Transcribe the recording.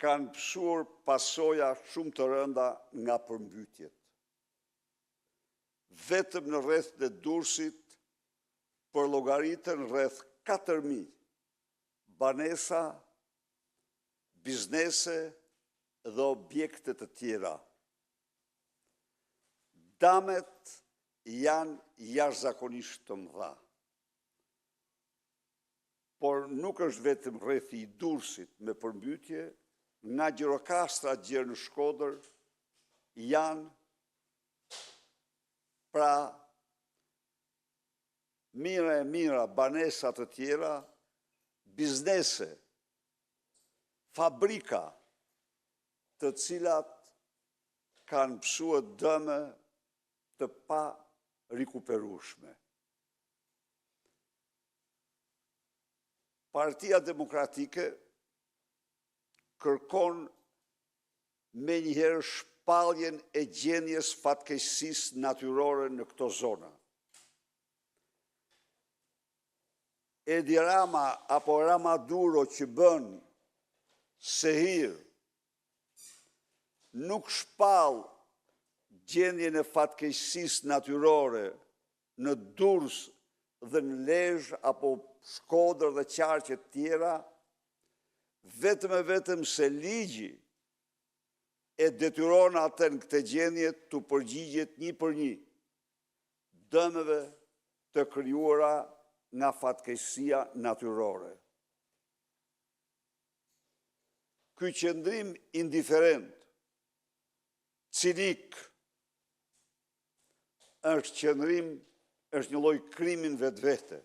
kanë pësur pasoja shumë të rënda nga përmbytjet. Vetëm në rreth të Durrësit përllogaritën rreth 4.000 banesa, biznese dhe objekte të tjera. Damet janë jashtëzakonisht të mëdha. Por nuk është vetëm rrethi i Durrësit me përmbytje, nga Gjirokastra djerë në Shkodër janë pra mira banesa të tjera, biznese, fabrika, të cilat kanë pësuar dëme të pa rikuperueshme. Partia Demokratike kërkon me njëherë shpalljen e gjendjes fatkeqësisë natyrore në këto zona. Edi Rama apo Rama Duro që bën sehir nuk shpall gjendjen e fatkeqësisë natyrore në Durrës dhe në Lezhë apo Shkodër dhe qarqe të tjera, vetëm se ligji e detyron atë në këtë gjendje të përgjigjet një për një dëmeve të krijuara nga fatkeqësia natyrore. Ky qëndrim indiferent, cinik, është një lloj krimin vetvete.